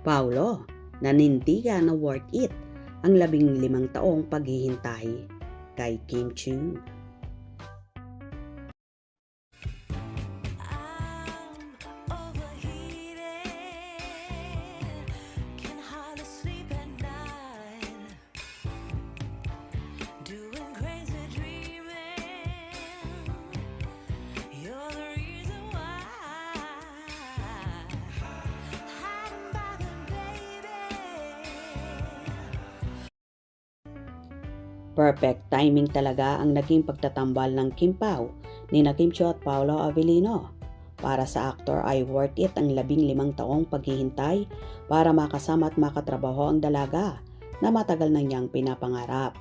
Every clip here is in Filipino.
Paulo, nanindigan na worth it ang 15 taong paghihintay kay Kim Chiu. Perfect timing talaga ang naging pagtatambal ng Kim Pao ni Kim Chiu at Paolo Avellino. Para sa aktor ay worth it ang 15 taong paghihintay para makasama at makatrabaho ang dalaga na matagal na niyang pinapangarap.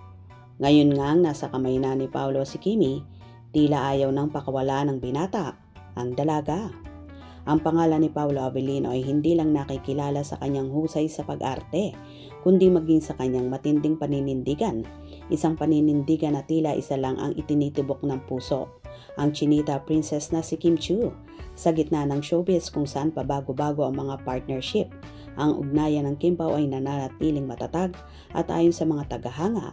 Ngayon ngang nasa kamay na ni Paolo si Kimi, tila ayaw nang pakawala ng binata ang dalaga. Ang pangalan ni Paolo Avellino ay hindi lang nakikilala sa kanyang husay sa pag-arte, kundi maging sa kanyang matinding paninindigan. Isang paninindigan na tila isa lang ang itinitibok ng puso, ang chinita princess na si Kim Chiu. Sa gitna ng showbiz kung saan pabago-bago ang mga partnership, ang ugnayan ng Kim Pao ay nananatiling matatag at ayon sa mga tagahanga,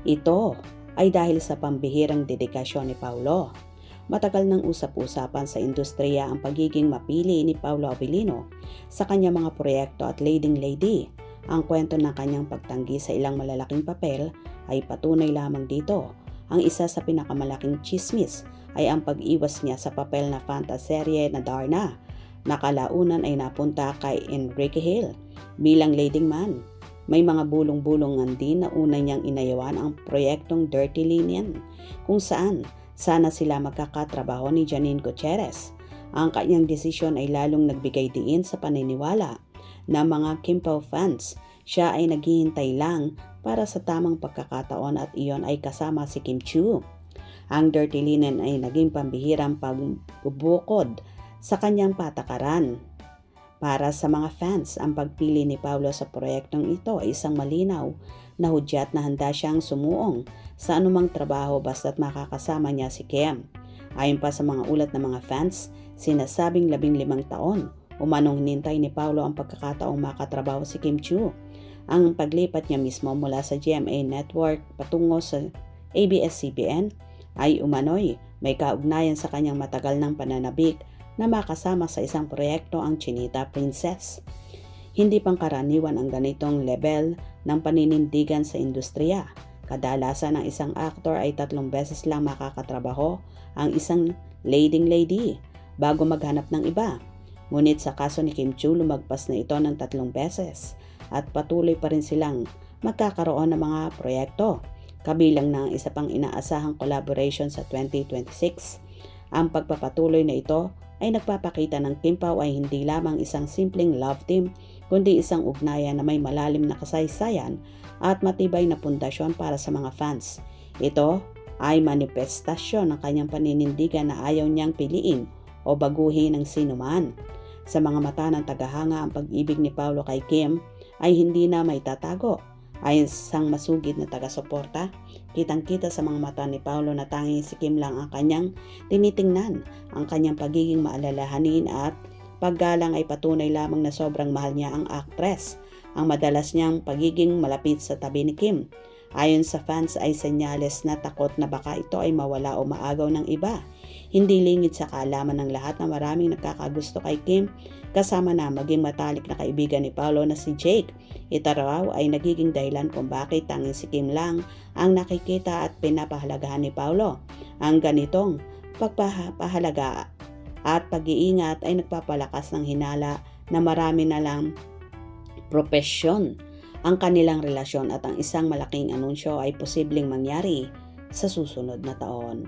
ito ay dahil sa pambihirang dedikasyon ni Paolo. Matagal nang usap-usapan sa industriya ang pagiging mapili ni Paolo Avellino sa kanyang mga proyekto at leading lady. Ang kwento ng kanyang pagtanggi sa ilang malalaking papel ay patunay lamang dito. Ang isa sa pinakamalaking chismis ay ang pag-iwas niya sa papel na fantaserye na Darna, na kalaunan ay napunta kay Enrique Hill bilang leading man. May mga bulong-bulungan din na una niyang inayawan ang proyektong Dirty Linen, kung saan sana sila magkakatrabaho ni Janine Gutierrez. Ang kanyang desisyon ay lalong nagbigay diin sa paniniwala na mga Kim Pao fans. Siya ay naghihintay lang para sa tamang pagkakataon at iyon ay kasama si Kim Chiu. Ang Dirty Linen ay naging pambihirang pagbubukod sa kanyang patakaran. Para sa mga fans, ang pagpili ni Paolo sa proyektong ito ay isang malinaw na hudyat na handa siyang sumuong sa anumang trabaho basta't makakasama niya si Kim. Ayon pa sa mga ulat ng mga fans, sinasabing 15 taon umanong hinintay ni Paolo ang pagkakataong makatrabaho si Kim Chiu. Ang paglipat niya mismo mula sa GMA Network patungo sa ABS-CBN ay umano'y may kaugnayan sa kanyang matagal ng pananabik na makasama sa isang proyekto ang Chinita Princess. Hindi pangkaraniwan ang ganitong level ng paninindigan sa industriya. Kadalasan ang isang aktor ay 3 beses lang makakatrabaho ang isang leading lady bago maghanap ng iba. Ngunit sa kaso ni Kim Chiu, lumagpas na ito ng 3 beses at patuloy pa rin silang magkakaroon ng mga proyekto. Kabilang na ang isa pang inaasahang collaboration sa 2026. Ang pagpapatuloy na ito ay nagpapakita ng Kim Pao ay hindi lamang isang simpleng love team, kundi isang ugnayan na may malalim na kasaysayan at matibay na pundasyon para sa mga fans. Ito ay manifestasyon ng kanyang paninindigan na ayaw niyang piliin o baguhin ng sinuman. Sa mga mata ng tagahanga, ang pag-ibig ni Paolo kay Kim ay hindi na may tatago. Ayon sa isang masugid na taga-suporta, kitang-kita sa mga mata ni Paolo na tanging si Kim lang ang kanyang tinitingnan. Ang kanyang pagiging maalalahanin at paggalang ay patunay lamang na sobrang mahal niya ang aktres. Ang madalas niyang pagiging malapit sa tabi ni Kim, ayon sa fans, ay senyales na takot na baka ito ay mawala o maagaw ng iba. Hindi lingid sa kaalaman ng lahat na maraming nakakagusto kay Kim, kasama na maging matalik na kaibigan ni Paolo na si Jake. Ito raw ay nagiging dahilan kung bakit tanging si Kim lang ang nakikita at pinapahalagahan ni Paolo. Ang ganitong pagpapahalaga at pag-iingat ay nagpapalakas ng hinala na marami na lang propesyon ang kanilang relasyon at ang isang malaking anunsyo ay posibleng mangyari sa susunod na taon.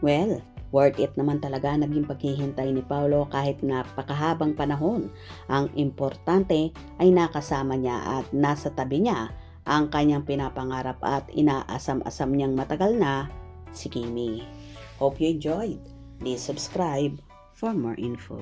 Well, worth it naman talaga naging paghihintay ni Paolo kahit napakahabang panahon. Ang importante ay nakasama niya at nasa tabi niya ang kanyang pinapangarap at inaasam-asam niyang matagal na si Kimi. Hope you enjoyed. Please subscribe for more info.